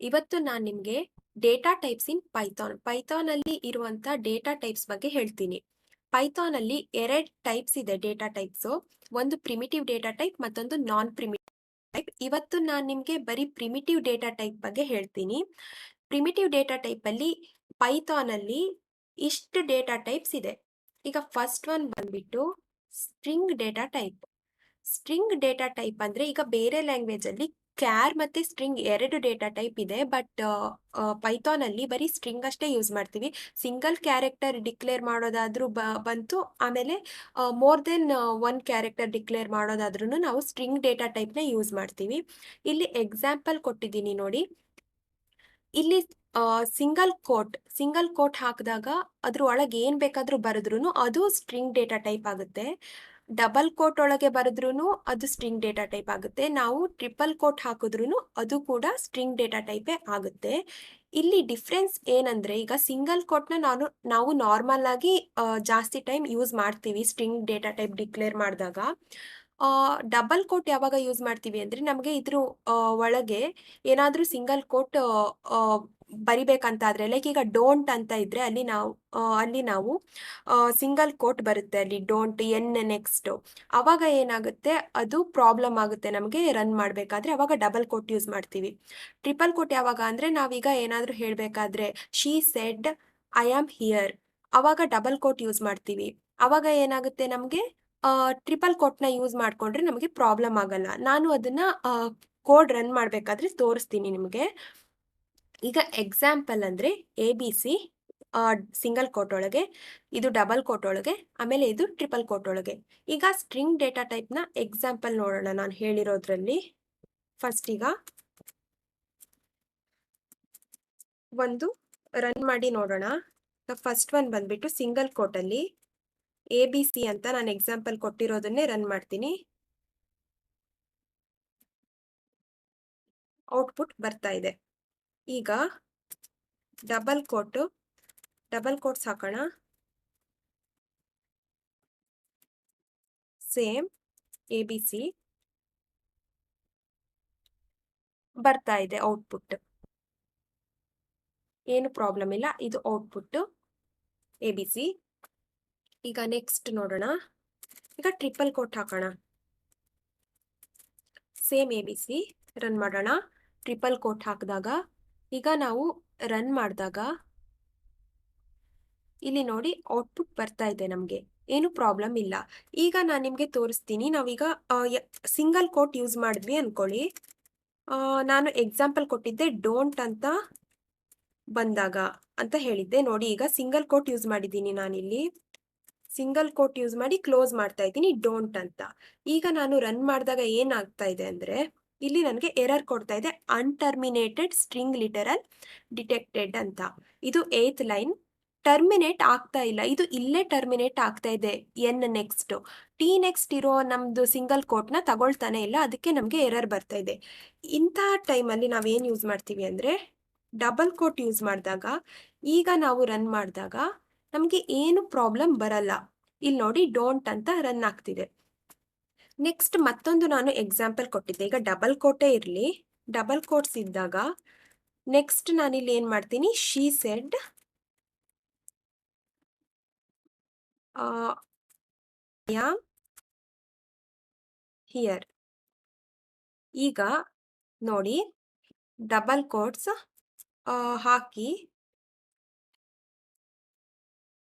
ಇವತ್ತು ನಾನು ನಿಮಗೆ ಡೇಟಾ ಟೈಪ್ಸ್ ಇನ್ ಪೈಥಾನ್ ಅಲ್ಲಿ ಇರುವಂತ ಡೇಟಾ ಟೈಪ್ಸ್ ಬಗ್ಗೆ ಹೇಳ್ತೀನಿ. ಪೈಥಾನ್ ಅಲ್ಲಿ ಎರಡು ಟೈಪ್ಸ್ ಇದೆ ಡೇಟಾ ಟೈಪ್ಸ್. ಒಂದು ಪ್ರಿಮಿಟಿವ್ ಡೇಟಾ ಟೈಪ್, ಮತ್ತೊಂದು ನಾನ್ ಪ್ರಿಮಿಟಿವ್ ಟೈಪ್. ಇವತ್ತು ನಾನು ನಿಮಗೆ ಬರೀ ಪ್ರಿಮಿಟಿವ್ ಡೇಟಾ ಟೈಪ್ ಬಗ್ಗೆ ಹೇಳ್ತೀನಿ. ಪ್ರಿಮಿಟಿವ್ ಡೇಟಾ ಟೈಪ್ ಅಲ್ಲಿ ಪೈಥಾನ್ ಅಲ್ಲಿ ಇಷ್ಟು ಡೇಟಾ ಟೈಪ್ಸ್ ಇದೆ. ಈಗ ಫಸ್ಟ್ ಒನ್ ಬಂದ್ಬಿಟ್ಟು string data type. String data type ಅಂದ್ರೆ ಈಗ ಬೇರೆ ಲ್ಯಾಂಗ್ವೇಜ್ ಅಲ್ಲಿ ಕ್ಯಾರ್ ಮತ್ತೆ ಸ್ಟ್ರಿಂಗ್ ಎರಡು ಡೇಟಾ ಟೈಪ್ ಇದೆ. ಬಟ್ ಪೈಥಾನ್ ಅಲ್ಲಿ ಬರೀ ಸ್ಟ್ರಿಂಗ್ ಅಷ್ಟೇ ಯೂಸ್ ಮಾಡ್ತೀವಿ. ಸಿಂಗಲ್ ಕ್ಯಾರೆಕ್ಟರ್ ಡಿಕ್ಲೇರ್ ಮಾಡೋದಾದ್ರೂ ಬಂತು. ಆಮೇಲೆ more than one character declare ಮಾಡೋದಾದ್ರೂ ನಾವು ಸ್ಟ್ರಿಂಗ್ ಡೇಟಾ ಟೈಪ್ನ ಯೂಸ್ ಮಾಡ್ತೀವಿ. ಇಲ್ಲಿ ಎಕ್ಸಾಂಪಲ್ ಕೊಟ್ಟಿದ್ದೀನಿ ನೋಡಿ. ಇಲ್ಲಿ ಸಿಂಗಲ್ ಕೋಟ್ ಹಾಕಿದಾಗ ಅದ್ರ ಒಳಗೆ ಏನ್ ಬೇಕಾದ್ರೂ ಬರೆದ್ರು ಅದು ಸ್ಟ್ರಿಂಗ್ ಡೇಟಾ ಟೈಪ್ ಆಗುತ್ತೆ. ಡಬಲ್ ಕೋಟ್ ಒಳಗೆ ಬರೆದ್ರೂ ಅದು ಸ್ಟ್ರಿಂಗ್ ಡೇಟಾ ಟೈಪ್ ಆಗುತ್ತೆ. ನಾವು ಟ್ರಿಪಲ್ ಕೋಟ್ ಹಾಕಿದ್ರು ಅದು ಕೂಡ ಸ್ಟ್ರಿಂಗ್ ಡೇಟಾ ಟೈಪೇ ಆಗುತ್ತೆ. ಇಲ್ಲಿ ಡಿಫ್ರೆನ್ಸ್ ಏನಂದ್ರೆ, ಈಗ ಸಿಂಗಲ್ ಕೋಟ್ನ ನಾವು ನಾರ್ಮಲ್ ಆಗಿ ಜಾಸ್ತಿ ಟೈಮ್ ಯೂಸ್ ಮಾಡ್ತೀವಿ ಸ್ಟ್ರಿಂಗ್ ಡೇಟಾ ಟೈಪ್ ಡಿಕ್ಲೇರ್ ಮಾಡಿದಾಗ. ಡಬಲ್ ಕೋಟ್ ಯಾವಾಗ ಯೂಸ್ ಮಾಡ್ತೀವಿ ಅಂದ್ರೆ ನಮಗೆ ಇದ್ರ ಒಳಗೆ ಏನಾದ್ರೂ ಸಿಂಗಲ್ ಕೋಟ್ ಬರಿಬೇಕಂತಾದ್ರೆ, ಲೈಕ್ ಈಗ ಡೋಂಟ್ ಅಂತ ಇದ್ರೆ ಅಲ್ಲಿ ನಾವು ಸಿಂಗಲ್ ಕೋಟ್ ಬರುತ್ತೆ, ಅಲ್ಲಿ ಡೋಂಟ್ ಎನ್ ನೆಕ್ಸ್ಟ್. ಅವಾಗ ಏನಾಗುತ್ತೆ, ಅದು ಪ್ರಾಬ್ಲಮ್ ಆಗುತ್ತೆ ನಮಗೆ ರನ್ ಮಾಡಬೇಕಾದ್ರೆ. ಅವಾಗ ಡಬಲ್ ಕೋಟ್ ಯೂಸ್ ಮಾಡ್ತೀವಿ. ಟ್ರಿಪಲ್ ಕೋಟ್ ಯಾವಾಗ ಅಂದ್ರೆ, ನಾವೀಗ ಏನಾದ್ರೂ ಹೇಳಬೇಕಾದ್ರೆ she said I am here, ಅವಾಗ ಡಬಲ್ ಕೋಟ್ ಯೂಸ್ ಮಾಡ್ತೀವಿ. ಅವಾಗ ಏನಾಗುತ್ತೆ, ನಮಗೆ ಟ್ರಿಪಲ್ ಕೋಟ್ನ ಯೂಸ್ ಮಾಡ್ಕೊಂಡ್ರೆ ನಮಗೆ ಪ್ರಾಬ್ಲಮ್ ಆಗಲ್ಲ. ನಾನು ಅದನ್ನ ಕೋಡ್ ರನ್ ಮಾಡಬೇಕಾದ್ರೆ ತೋರಿಸ್ತೀನಿ ನಿಮಗೆ. ಈಗ ಎಕ್ಸಾಂಪಲ್ ಅಂದ್ರೆ ABC ಸಿಂಗಲ್ ಕೋಟ್ ಒಳಗೆ, ಇದು ಡಬಲ್ ಕೋಟ್ ಒಳಗೆ, ಆಮೇಲೆ ಇದು ಟ್ರಿಪಲ್ ಕೋಟ್ ಒಳಗೆ. ಈಗ ಸ್ಟ್ರಿಂಗ್ ಡೇಟಾ ಟೈಪ್ನ ಎಕ್ಸಾಂಪಲ್ ನೋಡೋಣ ನಾನು ಹೇಳಿರೋದ್ರಲ್ಲಿ. ಫಸ್ಟ್ ಈಗ ಒಂದು ರನ್ ಮಾಡಿ ನೋಡೋಣ. ಫಸ್ಟ್ ಒನ್ ಬಂದ್ಬಿಟ್ಟು ಸಿಂಗಲ್ ಕೋಟ್ ಅಲ್ಲಿ ABC ಅಂತ ನಾನು ಎಕ್ಸಾಂಪಲ್ ಕೊಟ್ಟಿರೋದನ್ನೇ ರನ್ ಮಾಡ್ತೀನಿ. ಔಟ್ಪುಟ್ ಬರ್ತಾ ಇದೆ. ಈಗ ಡಬಲ್ ಕೋಟ್ಸ್ ಹಾಕೋಣ. ಸೇಮ್ ABC ಬರ್ತಾ ಇದೆ ಔಟ್ಪುಟ್, ಏನು ಪ್ರಾಬ್ಲಮ್ ಇಲ್ಲ. ಇದು ಔಟ್ಪುಟ್ ABC. ಈಗ ನೆಕ್ಸ್ಟ್ ನೋಡೋಣ. ಈಗ ಟ್ರಿಪಲ್ ಕೋಟ್ ಹಾಕೋಣ. ಸೇಮ್ ABC ರನ್ ಮಾಡೋಣ. ಟ್ರಿಪಲ್ ಕೋಟ್ ಹಾಕಿದಾಗ ಈಗ ನಾವು ರನ್ ಮಾಡಿದಾಗ ಇಲ್ಲಿ ನೋಡಿ ಔಟ್ಪುಟ್ ಬರ್ತಾ ಇದೆ, ನಮಗೆ ಏನು ಪ್ರಾಬ್ಲಮ್ ಇಲ್ಲ. ಈಗ ನಾನು ನಿಮಗೆ ತೋರಿಸ್ತೀನಿ. ನಾವೀಗ ಸಿಂಗಲ್ ಕೋಟ್ ಯೂಸ್ ಮಾಡಿದ್ವಿ ಅನ್ಕೊಳ್ಳಿ. ನಾನು ಎಕ್ಸಾಂಪಲ್ ಕೊಟ್ಟಿದ್ದೆ ಡೋಂಟ್ ಅಂತ ಬಂದಾಗ ಅಂತ ಹೇಳಿದ್ದೆ ನೋಡಿ. ಈಗ ಸಿಂಗಲ್ ಕೋಟ್ ಯೂಸ್ ಮಾಡಿದ್ದೀನಿ ನಾನಿಲ್ಲಿ. ಸಿಂಗಲ್ ಕೋಟ್ ಯೂಸ್ ಮಾಡಿ ಕ್ಲೋಸ್ ಮಾಡ್ತಾ ಇದ್ದೀನಿ ಡೋಂಟ್ ಅಂತ. ಈಗ ನಾನು ರನ್ ಮಾಡಿದಾಗ ಏನಾಗ್ತಾ ಇದೆ ಅಂದ್ರೆ, ಇಲ್ಲಿ ನನಗೆ ಎರರ್ ಕೊಡ್ತಾ ಇದೆ, ಅನ್ಟರ್ಮಿನೇಟೆಡ್ ಸ್ಟ್ರಿಂಗ್ ಲಿಟರಲ್ ಡಿಟೆಕ್ಟೆಡ್ ಅಂತ. ಇದು 8th ಲೈನ್. ಟರ್ಮಿನೇಟ್ ಆಗ್ತಾ ಇಲ್ಲ, ಇದು ಇಲ್ಲೇ ಟರ್ಮಿನೇಟ್ ಆಗ್ತಾ ಇದೆ. ಎನ್ ನೆಕ್ಸ್ಟ್ ಟಿ ನೆಕ್ಸ್ಟ್ ಇರೋ ನಮ್ದು ಸಿಂಗಲ್ ಕೋಟ್ನ ತಗೊಳ್ತಾನೆ ಇಲ್ಲ, ಅದಕ್ಕೆ ನಮಗೆ ಎರರ್ ಬರ್ತಾ ಇದೆ. ಇಂತಹ ಟೈಮಲ್ಲಿ ನಾವೇನು ಯೂಸ್ ಮಾಡ್ತೀವಿ ಅಂದ್ರೆ, ಡಬಲ್ ಕೋಟ್ ಯೂಸ್ ಮಾಡಿದಾಗ ಈಗ ನಾವು ರನ್ ಮಾಡಿದಾಗ ನಮಗೆ ಏನು ಪ್ರಾಬ್ಲಮ್ ಬರಲ್ಲ. ಇಲ್ಲಿ ನೋಡಿ ಡೋಂಟ್ ಅಂತ ರನ್ ಆಗ್ತಿದೆ. ನೆಕ್ಸ್ಟ್ ಮತ್ತೊಂದು ನಾನು ಎಕ್ಸಾಂಪಲ್ ಕೊಟ್ಟಿದ್ದೆ. ಈಗ ಡಬಲ್ ಕೋಟೇ ಇರಲಿ, ಡಬಲ್ ಕೋಟ್ಸ್ ಇದ್ದಾಗ ನೆಕ್ಸ್ಟ್ ನಾನಿಲ್ಲಿ ಏನು ಮಾಡ್ತೀನಿ, she said I am here. ಈಗ ನೋಡಿ double quotes hockey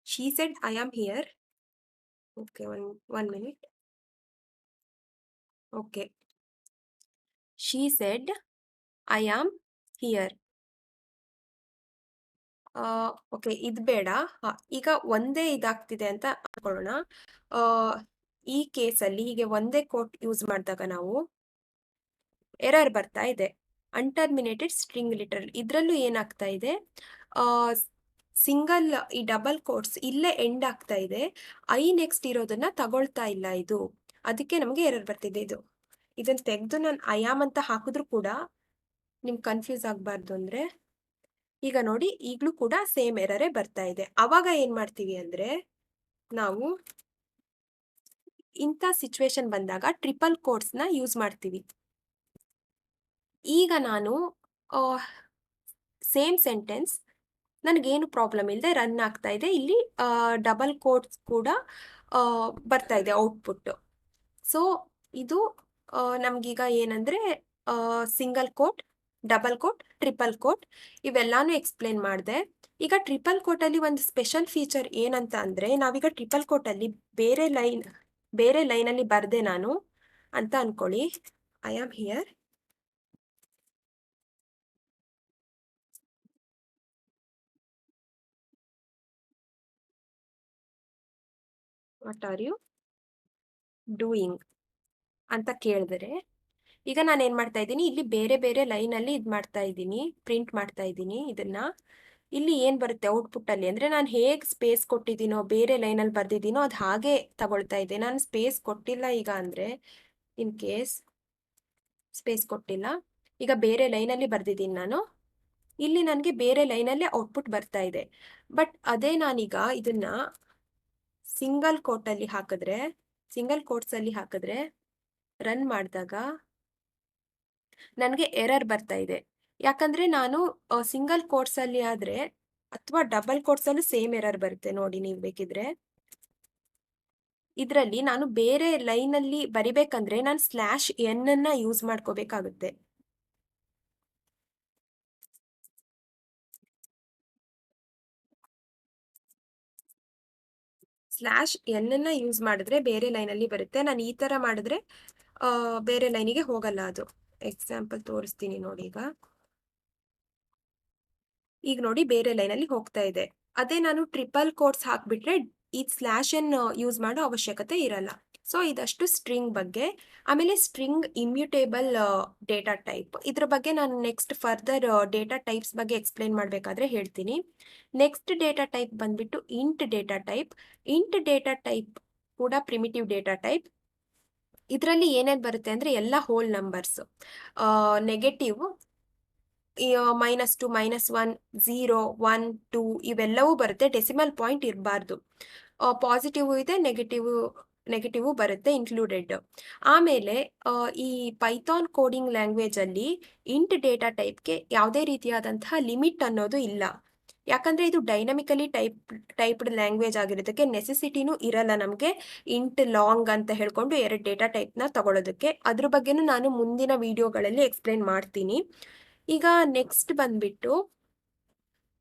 she said I am here. Okay, one minute. Okay, she said I am here. Okay, ಇದು ಬೇಡ. ಈಗ ಒಂದೇ ಇದಾಗ್ತಿದೆ ಅಂತ ಅನ್ಕೊಳ್ಳೋಣ. ಈ ಕೇಸಲ್ಲಿ ಹೀಗೆ ಒಂದೇ ಕೋಟ್ ಯೂಸ್ ಮಾಡಿದಾಗ ನಾವು ಎರರ್ ಬರ್ತಾ ಇದೆ. ಅನ್ಟರ್ಮಿನೇಟೆಡ್ ಸ್ಟ್ರಿಂಗ್ ಲಿಟರಲ್, ಇದರಲ್ಲೂ ಏನಾಗ್ತಾ ಇದೆ, ಸಿಂಗಲ್ ಈ ಡಬಲ್ ಕೋಟ್ಸ್ ಇಲ್ಲೇ ಎಂಡ್ ಆಗ್ತಾ ಇದೆ. ಐ ನೆಕ್ಸ್ಟ್ ಇರೋದನ್ನ ತಗೊಳ್ತಾ ಇಲ್ಲ ಇದು, ಅದಕ್ಕೆ ನಮಗೆ ಎರರ್ ಬರ್ತಿದೆ. ಇದನ್ನ ತೆಗೆದು ನಾನು ಐ ಆಮ್ ಅಂತ ಹಾಕಿದ್ರು ಕೂಡ ನಿಮ್ಗೆ ಕನ್ಫ್ಯೂಸ್ ಆಗಬಾರ್ದು ಅಂದ್ರೆ, ಈಗ ನೋಡಿ ಈಗಲೂ ಕೂಡ ಸೇಮ್ ಎರರೇ ಬರ್ತಾ ಇದೆ. ಅವಾಗ ಏನ್ ಮಾಡ್ತೀವಿ ಅಂದ್ರೆ, ನಾವು ಇಂಥ ಸಿಚುವೇಶನ್ ಬಂದಾಗ ಟ್ರಿಪಲ್ ಕೋಟ್ಸ್ನ ಯೂಸ್ ಮಾಡ್ತೀವಿ. ಈಗ ನಾನು ಸೇಮ್ ಸೆಂಟೆನ್ಸ್ ನನಗೇನು ಪ್ರಾಬ್ಲಮ್ ಇಲ್ಲದೆ ರನ್ ಆಗ್ತಾ ಇದೆ. ಇಲ್ಲಿ ಡಬಲ್ ಕೋಟ್ಸ್ ಕೂಡ ಬರ್ತಾ ಇದೆ ಔಟ್ಪುಟ್. ಸೊ ಇದು ನಮಗೀಗ ಏನಂದರೆ single quote, double quote, triple quote ಇವೆಲ್ಲಾನು ಎಕ್ಸ್ಪ್ಲೇನ್ ಮಾಡಿದೆ. ಈಗ ಟ್ರಿಪಲ್ ಕೋಟಲ್ಲಿ ಒಂದು ಸ್ಪೆಷಲ್ ಫೀಚರ್ ಏನಂತ ಅಂದರೆ, ನಾವೀಗ ಟ್ರಿಪಲ್ ಕೋಟಲ್ಲಿ ಬೇರೆ ಲೈನಲ್ಲಿ ಬರೆದೆ ನಾನು ಅಂತ ಅಂದ್ಕೊಳ್ಳಿ. I am here. What are you doing ಅಂತ ಕೇಳಿದ್ರೆ, ಈಗ ನಾನು ಏನು ಮಾಡ್ತಾ ಇದ್ದೀನಿ, ಇಲ್ಲಿ ಬೇರೆ ಬೇರೆ ಲೈನಲ್ಲಿ ಇದು ಮಾಡ್ತಾ ಇದ್ದೀನಿ, ಪ್ರಿಂಟ್ ಮಾಡ್ತಾ ಇದ್ದೀನಿ ಇದನ್ನ. ಇಲ್ಲಿ ಏನು ಬರುತ್ತೆ ಔಟ್ಪುಟ್ಟಲ್ಲಿ ಅಂದರೆ, ನಾನು ಹೇಗೆ ಸ್ಪೇಸ್ ಕೊಟ್ಟಿದ್ದೀನೋ ಬೇರೆ ಲೈನಲ್ಲಿ ಬರ್ದಿದ್ದೀನೋ ಅದು ಹಾಗೆ ತಗೊಳ್ತಾ ಇದೆ. ನಾನು ಸ್ಪೇಸ್ ಕೊಟ್ಟಿಲ್ಲ ಈಗ ಅಂದರೆ, ಇನ್ ಕೇಸ್ ಸ್ಪೇಸ್ ಕೊಟ್ಟಿಲ್ಲ, ಈಗ ಬೇರೆ ಲೈನಲ್ಲಿ ಬರ್ದಿದ್ದೀನಿ ನಾನು, ಇಲ್ಲಿ ನನಗೆ ಬೇರೆ ಲೈನಲ್ಲೇ ಔಟ್ಪುಟ್ ಬರ್ತಾ ಇದೆ. ಬಟ್ ಅದೇ ನಾನೀಗ ಇದನ್ನ ಸಿಂಗಲ್ ಕೋಟಲ್ಲಿ ಹಾಕಿದ್ರೆ, ಸಿಂಗಲ್ ಕೋಟ್ಸಲ್ಲಿ ಹಾಕಿದ್ರೆ ರನ್ ಮಾಡಿದಾಗ ನನಗೆ ಎರರ್ ಬರ್ತಾ ಇದೆ. ಯಾಕಂದರೆ ನಾನು ಸಿಂಗಲ್ ಕೋಟ್ಸಲ್ಲಿ ಆದರೆ, ಅಥವಾ ಡಬಲ್ ಕೋಟ್ಸಲ್ಲೂ ಸೇಮ್ ಎರರ್ ಬರುತ್ತೆ ನೋಡಿ ನೀವು ಬೇಕಿದ್ರೆ. ಇದರಲ್ಲಿ ನಾನು ಬೇರೆ ಲೈನಲ್ಲಿ ಬರಿಬೇಕಂದ್ರೆ ನಾನು ಸ್ಲ್ಯಾಶ್ ಎನ್ ಅನ್ನ ಯೂಸ್ ಮಾಡ್ಕೋಬೇಕಾಗುತ್ತೆ. ಸ್ಲ್ಯಾಶ್ ಎನ್ ಅನ್ನ ಯೂಸ್ ಮಾಡಿದ್ರೆ ಬೇರೆ ಲೈನಲ್ಲಿ ಬರುತ್ತೆ. ನಾನು ಈ ಥರ ಮಾಡಿದ್ರೆ ಬೇರೆ ಲೈನಿಗೆ ಹೋಗಲ್ಲ ಅದು. ಎಕ್ಸಾಂಪಲ್ ತೋರಿಸ್ತೀನಿ ನೋಡಿ ಈಗ. ಈಗ ನೋಡಿ ಬೇರೆ ಲೈನಲ್ಲಿ ಹೋಗ್ತಾ ಇದೆ. ಅದೇ ನಾನು ಟ್ರಿಪಲ್ ಕೋಟ್ಸ್ ಹಾಕ್ಬಿಟ್ರೆ ಈ ಸ್ಲ್ಯಾಶ್ ಎನ್ ಯೂಸ್ ಮಾಡೋ ಅವಶ್ಯಕತೆ ಇರಲ್ಲ. ಸೊ ಇದಷ್ಟು ಸ್ಟ್ರಿಂಗ್ ಬಗ್ಗೆ. ಆಮೇಲೆ ಸ್ಟ್ರಿಂಗ್ ಇಮ್ಯೂಟೇಬಲ್ ಡೇಟಾ ಟೈಪ್, ಇದ್ರ ಬಗ್ಗೆ ನಾನು ನೆಕ್ಸ್ಟ್ ಫರ್ದರ್ ಡೇಟಾ ಟೈಪ್ಸ್ ಬಗ್ಗೆ ಎಕ್ಸ್ಪ್ಲೇನ್ ಮಾಡಬೇಕಾದ್ರೆ ಹೇಳ್ತೀನಿ. ನೆಕ್ಸ್ಟ್ ಡೇಟಾ ಟೈಪ್ ಬಂದ್ಬಿಟ್ಟು int data type. Int data type ಕೂಡ ಪ್ರಿಮಿಟಿವ್ ಡೇಟಾ ಟೈಪ್. ಇದರಲ್ಲಿ ಏನೇನು ಬರುತ್ತೆ ಅಂದರೆ ಎಲ್ಲ ಹೋಲ್ ನಂಬರ್ಸ್, ನೆಗೆಟಿವ್, -2, -1, 0, 1, 2 ಇವೆಲ್ಲವೂ ಬರುತ್ತೆ. ಡೆಸಿಮಲ್ ಪಾಯಿಂಟ್ ಇರಬಾರ್ದು. ಪಾಸಿಟಿವ್ ಇದೆ, ನೆಗೆಟಿವ್ ಬರುತ್ತೆ ಇನ್ಕ್ಲೂಡೆಡ್. ಆಮೇಲೆ ಈ ಪೈಥಾನ್ ಕೋಡಿಂಗ್ ಲ್ಯಾಂಗ್ವೇಜಲ್ಲಿ ಇಂಟ್ ಡೇಟಾ ಟೈಪ್ಗೆ ಯಾವುದೇ ರೀತಿಯಾದಂತಹ ಲಿಮಿಟ್ ಅನ್ನೋದು ಇಲ್ಲ. ಯಾಕಂದರೆ ಇದು ಡೈನಮಿಕಲಿ ಟೈಪ್ಡ್ ಲ್ಯಾಂಗ್ವೇಜ್ ಆಗಿರೋದಕ್ಕೆ ನೆಸೆಸಿಟಿನೂ ಇರಲ್ಲ ನಮಗೆ ಇಂಟ್ ಲಾಂಗ್ ಅಂತ ಹೇಳ್ಕೊಂಡು ಎರಡು ಡೇಟಾ ಟೈಪ್ನ ತಗೊಳ್ಳೋದಕ್ಕೆ. ಅದ್ರ ಬಗ್ಗೆನೂ ನಾನು ಮುಂದಿನ ವಿಡಿಯೋಗಳಲ್ಲಿ ಎಕ್ಸ್ಪ್ಲೇನ್ ಮಾಡ್ತೀನಿ. ಈಗ ನೆಕ್ಸ್ಟ್ ಬಂದ್ಬಿಟ್ಟು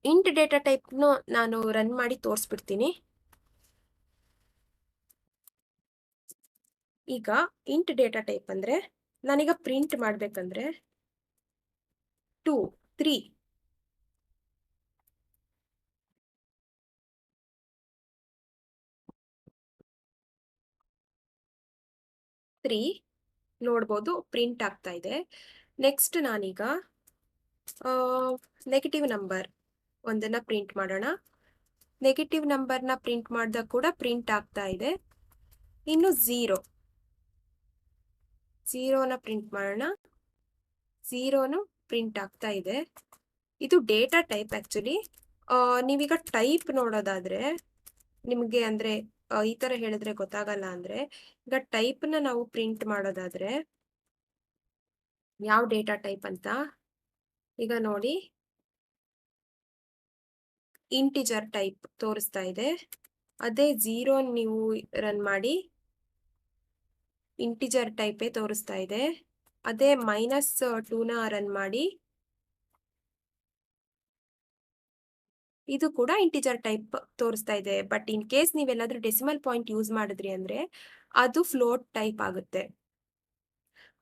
ಇಂಟ್ ಡೇಟಾ ಟೈಪ್ನು ನಾನು ರನ್ ಮಾಡಿ ತೋರಿಸ್ಬಿಡ್ತೀನಿ. ಈಗ ಇಂಟ್ ಡೇಟಾ ಟೈಪ್ ಅಂದರೆ, ನಾನೀಗ ಪ್ರಿಂಟ್ ಮಾಡಬೇಕಂದ್ರೆ 2, 3 ನೋಡ್ಬೋದು ಪ್ರಿಂಟ್ ಆಗ್ತಾ ಇದೆ. ನೆಕ್ಸ್ಟ್ ನಾನೀಗ ನೆಗೆಟಿವ್ ನಂಬರ್ ಒಂದನ್ನು ಪ್ರಿಂಟ್ ಮಾಡೋಣ. ನೆಗೆಟಿವ್ ನಂಬರ್ನ ಪ್ರಿಂಟ್ ಮಾಡಿದಾಗ ಕೂಡ ಪ್ರಿಂಟ್ ಆಗ್ತಾ ಇದೆ. ಇನ್ನು ಝೀರೋನ ಪ್ರಿಂಟ್ ಮಾಡೋಣ. ಝೀರೋನು ಪ್ರಿಂಟ್ ಆಗ್ತಾ ಇದೆ. ಇದು ಡೇಟಾ ಟೈಪ್ ಆ್ಯಕ್ಚುಲಿ. ನೀವೀಗ ಟೈಪ್ ನೋಡೋದಾದರೆ ನಿಮಗೆ ಅಂದರೆ ಈ ಥರ ಹೇಳಿದ್ರೆ ಗೊತ್ತಾಗಲ್ಲ ಅಂದರೆ, ಈಗ ಟೈಪ್ನ ನಾವು ಪ್ರಿಂಟ್ ಮಾಡೋದಾದರೆ ಯಾವ ಡೇಟಾ ಟೈಪ್ ಅಂತ ಈಗ ನೋಡಿ, ಇಂಟಿಜರ್ ಟೈಪ್ ತೋರಿಸ್ತಾ ಇದೆ. ಅದೇ ಝೀರೋ ನೀವು ರನ್ ಮಾಡಿ ಇಂಟಿಜರ್ ಟೈಪೇ ತೋರಿಸ್ತಾ ಇದೆ. ಅದೇ -2ನ ರನ್ ಮಾಡಿ ಇದು ಕೂಡ ಇಂಟಿಜರ್ ಟೈಪ್ ತೋರಿಸ್ತಾ ಇದೆ. ಬಟ್ ಇನ್ ಕೇಸ್ ನೀವೆಲ್ಲಾದ್ರೂ ಡೆಸಿಮಲ್ ಪಾಯಿಂಟ್ ಯೂಸ್ ಮಾಡಿದ್ರಿ ಅಂದರೆ ಅದು ಫ್ಲೋಟ್ ಟೈಪ್ ಆಗುತ್ತೆ.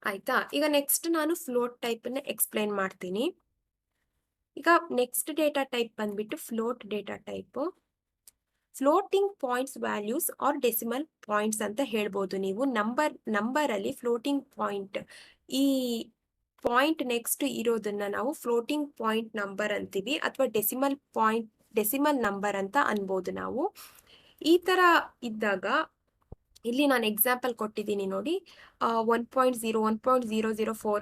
ಆಯ್ತಾ? ಈಗ ನೆಕ್ಸ್ಟ್ ನಾನು ಫ್ಲೋಟ್ ಟೈಪನ್ನ ಎಕ್ಸ್ಪ್ಲೈನ್ ಮಾಡ್ತೀನಿ. ಈಗ ನೆಕ್ಸ್ಟ್ ಡೇಟಾ ಟೈಪ್ ಬಂದ್ಬಿಟ್ಟು float data type. Floating points values are decimal points ಅಂತ ಹೇಳ್ಬೋದು ನೀವು. ನಂಬರಲ್ಲಿ ಫ್ಲೋಟಿಂಗ್ ಪಾಯಿಂಟ್, ಈ ಪಾಯಿಂಟ್ ನೆಕ್ಸ್ಟ್ ಇರೋದನ್ನ ನಾವು ಫ್ಲೋಟಿಂಗ್ ಪಾಯಿಂಟ್ ನಂಬರ್ ಅಂತೀವಿ, ಅಥವಾ ಡೆಸಿಮಲ್ ನಂಬರ್ ಅಂತ ಅನ್ಬೋದು ನಾವು. ಈ ಥರ ಇದ್ದಾಗ ಇಲ್ಲಿ ನಾನು ಎಕ್ಸಾಂಪಲ್ ಕೊಟ್ಟಿದ್ದೀನಿ ನೋಡಿ, 1.0, 1.004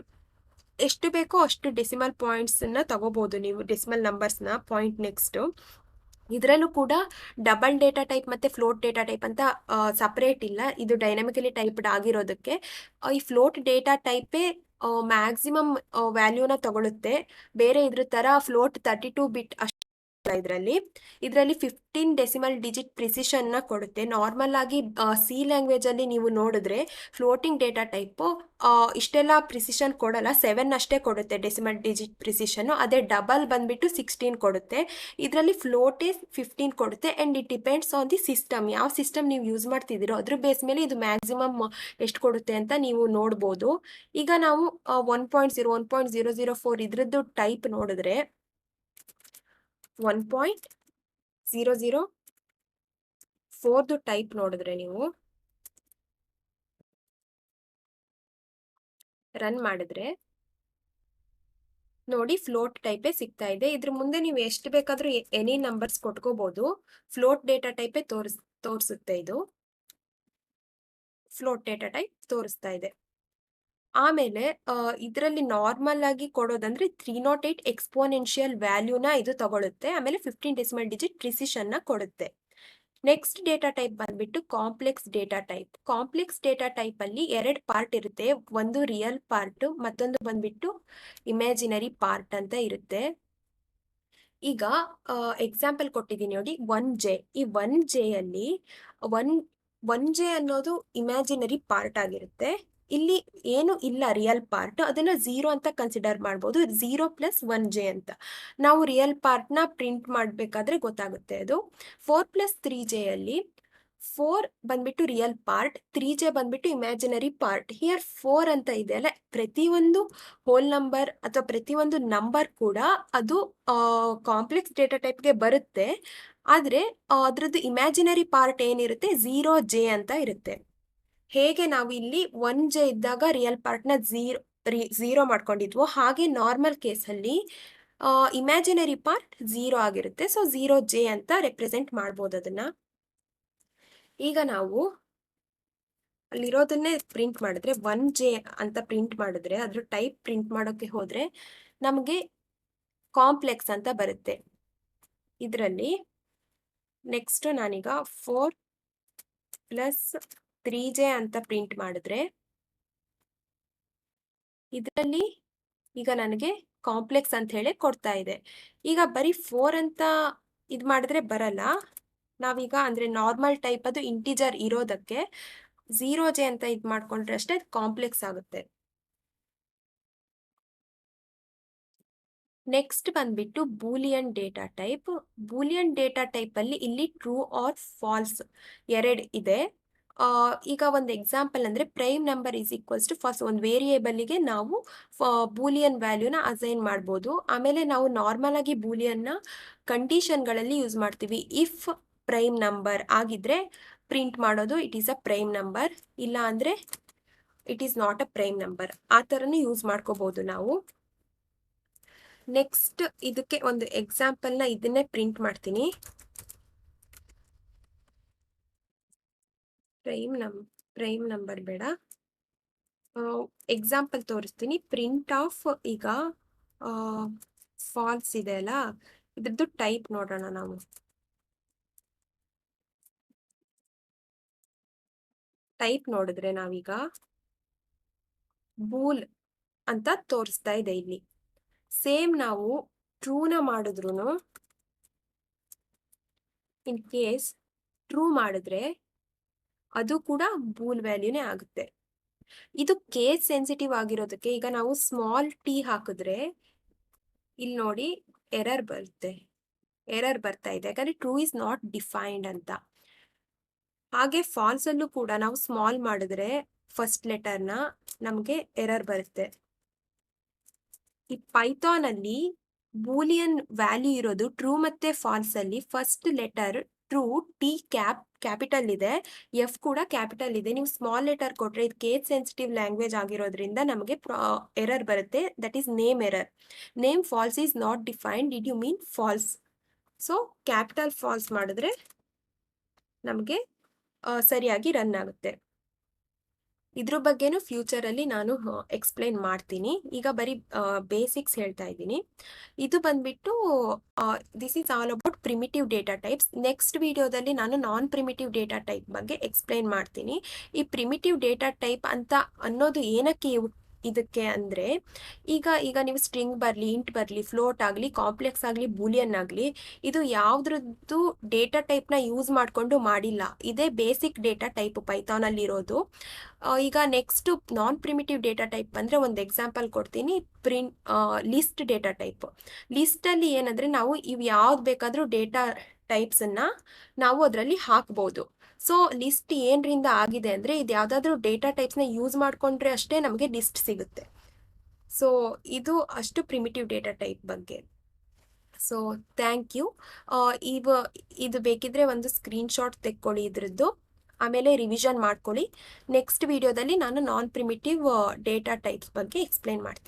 ಎಷ್ಟು ಬೇಕೋ ಅಷ್ಟು ಡೆಸಿಮಲ್ ಪಾಯಿಂಟ್ಸನ್ನು ತಗೋಬೋದು ನೀವು, ಡೆಸಿಮಲ್ ನಂಬರ್ಸ್ನ ಪಾಯಿಂಟ್ ನೆಕ್ಸ್ಟು. ಇದರಲ್ಲೂ ಕೂಡ ಡಬಲ್ ಡೇಟಾ ಟೈಪ್ ಮತ್ತು ಫ್ಲೋಟ್ ಡೇಟಾ ಟೈಪ್ ಅಂತ ಸಪ್ರೇಟ್ ಇಲ್ಲ. ಇದು ಡೈನಮಿಕಲಿ ಟೈಪ್ಡ್ ಆಗಿರೋದಕ್ಕೆ ಈ ಫ್ಲೋಟ್ ಡೇಟಾ ಟೈಪೇ ಮ್ಯಾಕ್ಸಿಮಮ್ ವ್ಯಾಲ್ಯೂನ ತಗೊಳುತ್ತೆ. ಬೇರೆ ಇದ್ರ ಥರ ಫ್ಲೋಟ್ 32 ಬಿಟ್ ಅಷ್ಟು ಇದರಲ್ಲಿ 15 ಡೆಸಿಮಲ್ ಡಿಜಿಟ್ ಪ್ರಿಸಿಷನ್ನ ಕೊಡುತ್ತೆ. ನಾರ್ಮಲ್ ಆಗಿ ಸಿ ಲ್ಯಾಂಗ್ವೇಜಲ್ಲಿ ನೀವು ನೋಡಿದ್ರೆ ಫ್ಲೋಟಿಂಗ್ ಡೇಟಾ ಟೈಪು ಇಷ್ಟೆಲ್ಲ ಪ್ರಿಸಿಷನ್ ಕೊಡಲ್ಲ, 7 ಅಷ್ಟೇ ಕೊಡುತ್ತೆ ಡೆಸಿಮಲ್ ಡಿಜಿಟ್ ಪ್ರಿಸಿಷನ್ನು. ಅದೇ ಡಬಲ್ ಬಂದ್ಬಿಟ್ಟು 16 ಕೊಡುತ್ತೆ. ಇದರಲ್ಲಿ ಫ್ಲೋಟೇ 15 ಕೊಡುತ್ತೆ. And it depends on the system, ಯಾವ ಸಿಸ್ಟಮ್ ನೀವು ಯೂಸ್ ಮಾಡ್ತಿದ್ದೀರೋ ಅದ್ರ ಬೇಸ್ ಮೇಲೆ ಇದು ಮ್ಯಾಕ್ಸಿಮಮ್ ಎಷ್ಟು ಕೊಡುತ್ತೆ ಅಂತ ನೀವು ನೋಡ್ಬೋದು. ಈಗ ನಾವು 1.0 1.004 ಇದ್ರದ್ದು ಟೈಪ್ ನೋಡಿದ್ರೆ 1.004ದು ಟೈಪ್ ನೋಡಿದ್ರೆ ನೀವು ರನ್ ಮಾಡಿದ್ರೆ ನೋಡಿ ಫ್ಲೋಟ್ ಟೈಪೇ ಸಿಗ್ತಾ ಇದೆ. ಇದ್ರ ಮುಂದೆ ನೀವು ಎಷ್ಟು ಬೇಕಾದ್ರೂ ಎನಿ ನಂಬರ್ಸ್ ಕೊಟ್ಕೋಬಹುದು. ಫ್ಲೋಟ್ ಡೇಟಾ ಟೈಪೇ ತೋರಿಸುತ್ತೆ. ಇದು ಫ್ಲೋಟ್ ಡೇಟಾ ಟೈಪ್ ತೋರಿಸ್ತಾ ಇದೆ. ಆಮೇಲೆ ಇದರಲ್ಲಿ ನಾರ್ಮಲ್ ಆಗಿ ಕೊಡೋದಂದ್ರೆ 308 ಎಕ್ಸ್ಪೋನೆನ್ಷಿಯಲ್ ವ್ಯಾಲ್ಯೂನ ಇದು ತಗೊಳುತ್ತೆ. ಆಮೇಲೆ 15 ಡೆಸಿಮಲ್ ಡಿಜಿಟ್ ಪ್ರಿಸಿಷನ್ನ ಕೊಡುತ್ತೆ. ನೆಕ್ಸ್ಟ್ ಡೇಟಾ ಟೈಪ್ ಬಂದ್ಬಿಟ್ಟು complex data type. Complex data type ಅಲ್ಲಿ 2 ಪಾರ್ಟ್ ಇರುತ್ತೆ. ಒಂದು ರಿಯಲ್ ಪಾರ್ಟ್, ಮತ್ತೊಂದು ಬಂದ್ಬಿಟ್ಟು ಇಮ್ಯಾಜಿನರಿ ಪಾರ್ಟ್ ಅಂತ ಇರುತ್ತೆ. ಈಗ ಎಕ್ಸಾಂಪಲ್ ಕೊಟ್ಟಿದ್ದೀನಿ ನೋಡಿ, 1J. ಈ 1J ಅಲ್ಲಿ ಒನ್ ಜೆ ಅನ್ನೋದು ಇಮ್ಯಾಜಿನರಿ ಪಾರ್ಟ್ ಆಗಿರುತ್ತೆ. ಇಲ್ಲಿ ಏನು ಇಲ್ಲ ರಿಯಲ್ ಪಾರ್ಟ್, ಅದನ್ನ 0 ಅಂತ ಕನ್ಸಿಡರ್ ಮಾಡ್ಬೋದು. 0 + 1J ಅಂತ ನಾವು ರಿಯಲ್ ಪಾರ್ಟ್ನ ಪ್ರಿಂಟ್ ಮಾಡಬೇಕಾದ್ರೆ ಗೊತ್ತಾಗುತ್ತೆ ಅದು. 4 + 3J ಅಲ್ಲಿ 4 ಬಂದ್ಬಿಟ್ಟು ರಿಯಲ್ ಪಾರ್ಟ್, 3J ಬಂದ್ಬಿಟ್ಟು ಇಮ್ಯಾಜಿನರಿ ಪಾರ್ಟ್. ಹಿಯರ್ 4 ಅಂತ ಇದೆ ಅಲ್ಲ, ಪ್ರತಿಯೊಂದು ಹೋಲ್ ನಂಬರ್ ಅಥವಾ ಪ್ರತಿಯೊಂದು ನಂಬರ್ ಕೂಡ ಅದು ಕಾಂಪ್ಲೆಕ್ಸ್ ಡೇಟಾ ಟೈಪ್ಗೆ ಬರುತ್ತೆ. ಆದರೆ ಅದ್ರದ್ದು ಇಮ್ಯಾಜಿನರಿ ಪಾರ್ಟ್ ಏನಿರುತ್ತೆ 0J ಅಂತ ಇರುತ್ತೆ. ಹೇಗೆ ನಾವು ಇಲ್ಲಿ 1J ಇದ್ದಾಗ ರಿಯಲ್ ಪಾರ್ಟ್ನ 0 ಮಾಡ್ಕೊಂಡಿದ್ವೋ, ಹಾಗೆ ನಾರ್ಮಲ್ ಕೇಸಲ್ಲಿ ಇಮ್ಯಾಜಿನರಿ ಪಾರ್ಟ್ 0 ಆಗಿರುತ್ತೆ. ಸೊ 0J ಅಂತ ರೆಪ್ರೆಸೆಂಟ್ ಮಾಡ್ಬೋದು ಅದನ್ನ. ಈಗ ನಾವು ಅಲ್ಲಿರೋದನ್ನೇ ಪ್ರಿಂಟ್ ಮಾಡಿದ್ರೆ 1J ಅಂತ ಪ್ರಿಂಟ್ ಮಾಡಿದ್ರೆ ಅದ್ರ ಟೈಪ್ ಪ್ರಿಂಟ್ ಮಾಡೋಕ್ಕೆ ಹೋದ್ರೆ ನಮಗೆ ಕಾಂಪ್ಲೆಕ್ಸ್ ಅಂತ ಬರುತ್ತೆ. ಇದರಲ್ಲಿ ನೆಕ್ಸ್ಟ್ ನಾನೀಗ 4 + 3J ಅಂತ ಪ್ರಿಂಟ್ ಮಾಡಿದ್ರೆ ಇದರಲ್ಲಿ ಈಗ ನನಗೆ ಕಾಂಪ್ಲೆಕ್ಸ್ ಅಂತ ಹೇಳಿ ಕೊಡ್ತಾ ಇದೆ. ಈಗ ಬರೀ 4 ಅಂತ ಇದು ಮಾಡಿದ್ರೆ ಬರಲ್ಲ. ನಾವೀಗ ಅಂದರೆ ನಾರ್ಮಲ್ ಟೈಪ್ ಅದು ಇಂಟಿಜರ್ ಇರೋದಕ್ಕೆ 0J ಅಂತ ಇದು ಮಾಡ್ಕೊಂಡ್ರೆ ಅಷ್ಟೇ ಕಾಂಪ್ಲೆಕ್ಸ್ ಆಗುತ್ತೆ. ನೆಕ್ಸ್ಟ್ ಬಂದ್ಬಿಟ್ಟು Boolean data type. Boolean data ಟೈಪಲ್ಲಿ ಇಲ್ಲಿ ಟ್ರೂ ಆರ್ ಫಾಲ್ಸ್ 2 ಇದೆ. ಈಗ ಒಂದು ಎಕ್ಸಾಂಪಲ್ ಅಂದರೆ prime number is equals to first ಒಂದು ವೇರಿಯೇಬಲ್ಗೆ ನಾವು ಬೂಲಿಯನ್ ವ್ಯಾಲ್ಯೂನ ಅಸೈನ್ ಮಾಡ್ಬೋದು. ಆಮೇಲೆ ನಾವು ನಾರ್ಮಲ್ ಆಗಿ ಬೂಲಿಯನ್ನ ಕಂಡೀಷನ್ಗಳಲ್ಲಿ ಯೂಸ್ ಮಾಡ್ತೀವಿ. ಇಫ್ ಪ್ರೈಮ್ ನಂಬರ್ ಆಗಿದ್ರೆ ಪ್ರಿಂಟ್ ಮಾಡೋದು it is a prime number, ಇಲ್ಲ ಅಂದರೆ it is not a prime number. ಆ ಥರನೂ ಯೂಸ್ ಮಾಡ್ಕೋಬೋದು ನಾವು. ನೆಕ್ಸ್ಟ್ ಇದಕ್ಕೆ ಒಂದು ಎಕ್ಸಾಂಪಲ್ನ ಇದನ್ನೇ ಪ್ರಿಂಟ್ ಮಾಡ್ತೀನಿ. ಪ್ರೈಮ್ ನಂಬರ್ ಬೇಡ, ಎಕ್ಸಾಂಪಲ್ ತೋರಿಸ್ತೀನಿ. ಪ್ರಿಂಟ್ ಆಫ್ ಈಗ ಫಾಲ್ಸ್ ಇದೆ ಅಲ್ಲ, ಇದ್ರದ್ದು ಟೈಪ್ ನೋಡೋಣ ನಾವು. ಟೈಪ್ ನೋಡಿದ್ರೆ ನಾವೀಗ ಬೂಲ್ ಅಂತ ತೋರಿಸ್ತಾ ಇದೆ ಇಲ್ಲಿ. ಸೇಮ್ ನಾವು ಟ್ರೂನ ಮಾಡಿದ್ರು, ಇನ್ ಕೇಸ್ ಟ್ರೂ ಮಾಡಿದ್ರೆ ಅದು ಕೂಡ ಬೂಲ್ ವ್ಯಾಲ್ಯೂನೇ ಆಗುತ್ತೆ. ಇದು ಕೇಸ್ ಸೆನ್ಸಿಟಿವ್ ಆಗಿರೋದಕ್ಕೆ ಈಗ ನಾವು ಸ್ಮಾಲ್ t ಹಾಕಿದ್ರೆ ಇಲ್ಲಿ ನೋಡಿ ಎರರ್ ಬರ್ತಾ ಇದೆ, ಯಾಕಂದ್ರೆ ಟ್ರೂ ಇಸ್ ನಾಟ್ ಡಿಫೈನ್ಡ್ ಅಂತ. ಹಾಗೆ ಫಾಲ್ಸ್ ಅಲ್ಲೂ ಕೂಡ ನಾವು ಸ್ಮಾಲ್ ಮಾಡಿದ್ರೆ ಫಸ್ಟ್ ಲೆಟರ್ನ ನಮಗೆ ಎರರ್ ಬರುತ್ತೆ. ಈ ಪೈಥಾನ್ ಅಲ್ಲಿ ಬೂಲಿಯನ್ ವ್ಯಾಲ್ಯೂ ಇರೋದು ಟ್ರೂ ಮತ್ತೆ ಫಾಲ್ಸ್ ಅಲ್ಲಿ first letter true, T capital ಇದೆ, ಎಫ್ ಕೂಡ ಕ್ಯಾಪಿಟಲ್ ಇದೆ. ನೀವು ಸ್ಮಾಲ್ ಲೆಟರ್ ಕೊಟ್ರೆ ಇದು ಕೇಸ್ ಸೆನ್ಸಿಟಿವ್ ಲ್ಯಾಂಗ್ವೇಜ್ ಆಗಿರೋದ್ರಿಂದ ನಮಗೆ ಎರರ್ ಬರುತ್ತೆ. That is name error. Name false is not defined, did you mean false. So capital false ಮಾಡಿದ್ರೆ ನಮಗೆ ಸರಿಯಾಗಿ ರನ್ ಆಗುತ್ತೆ. ಇದ್ರ ಬಗ್ಗೆನೂ ಫ್ಯೂಚರಲ್ಲಿ ನಾನು ಎಕ್ಸ್ಪ್ಲೈನ್ ಮಾಡ್ತೀನಿ. ಈಗ ಬರೀ ಬೇಸಿಕ್ಸ್ ಹೇಳ್ತಾ ಇದ್ದೀನಿ. ಇದು ಬಂದ್ಬಿಟ್ಟು this is all about primitive data types. Next ವಿಡಿಯೋದಲ್ಲಿ ನಾನು ನಾನ್ ಪ್ರಿಮಿಟಿವ್ ಡೇಟಾ ಟೈಪ್ ಬಗ್ಗೆ ಎಕ್ಸ್ಪ್ಲೈನ್ ಮಾಡ್ತೀನಿ. ಈ ಪ್ರಿಮಿಟಿವ್ ಡೇಟಾ ಟೈಪ್ ಅಂತ ಅನ್ನೋದು ಏನಕ್ಕೆ ಇದಕ್ಕೆ ಅಂದರೆ ಈಗ ನೀವು ಸ್ಟ್ರಿಂಗ್ ಬರಲಿ, ಇಂಟ್ ಬರಲಿ, ಫ್ಲೋಟ್ ಆಗಲಿ, ಕಾಂಪ್ಲೆಕ್ಸ್ ಆಗಲಿ, ಬೂಲಿಯನ್ ಆಗಲಿ, ಇದು ಯಾವುದ್ರದ್ದು ಡೇಟಾ ಟೈಪ್ನ ಯೂಸ್ ಮಾಡಿಕೊಂಡು ಮಾಡಿಲ್ಲ. ಇದೇ ಬೇಸಿಕ್ ಡೇಟಾ ಟೈಪ್ ಪೈಥಾನಲ್ಲಿರೋದು. ಈಗ next non primitive data type ಬಂದರೆ ಒಂದು ಎಕ್ಸಾಂಪಲ್ ಕೊಡ್ತೀನಿ. List data type. ಲಿಸ್ಟಲ್ಲಿ ಏನಂದರೆ ನಾವು ಇವು ಯಾವ್ದು ಬೇಕಾದರೂ ಡೇಟಾ ಟೈಪ್ಸನ್ನು ನಾವು ಅದರಲ್ಲಿ ಹಾಕ್ಬೋದು. ಸೊ ಲಿಸ್ಟ್ ಏನರಿಂದ ಆಗಿದೆ ಅಂದರೆ ಇದು ಯಾವುದಾದ್ರೂ ಡೇಟಾ ಟೈಪ್ಸ್ನ ಯೂಸ್ ಮಾಡಿಕೊಂಡ್ರೆ ಅಷ್ಟೇ ನಮಗೆ ಲಿಸ್ಟ್ ಸಿಗುತ್ತೆ. ಸೊ ಇದು ಅಷ್ಟು ಪ್ರಿಮಿಟಿವ್ ಡೇಟಾ ಟೈಪ್ ಬಗ್ಗೆ. So thank you. ಇದು ಬೇಕಿದ್ರೆ ಒಂದು ಸ್ಕ್ರೀನ್ಶಾಟ್ ತೆಕ್ಕೊಳ್ಳಿ ಇದ್ರದ್ದು, ಆಮೇಲೆ ರಿವಿಷನ್ ಮಾಡ್ಕೊಳ್ಳಿ. ನೆಕ್ಸ್ಟ್ ವಿಡಿಯೋದಲ್ಲಿ ನಾನು ನಾನ್ ಪ್ರಿಮಿಟಿವ್ ಡೇಟಾ ಟೈಪ್ಸ್ ಬಗ್ಗೆ ಎಕ್ಸ್ಪ್ಲೇನ್ ಮಾಡ್ತೀನಿ.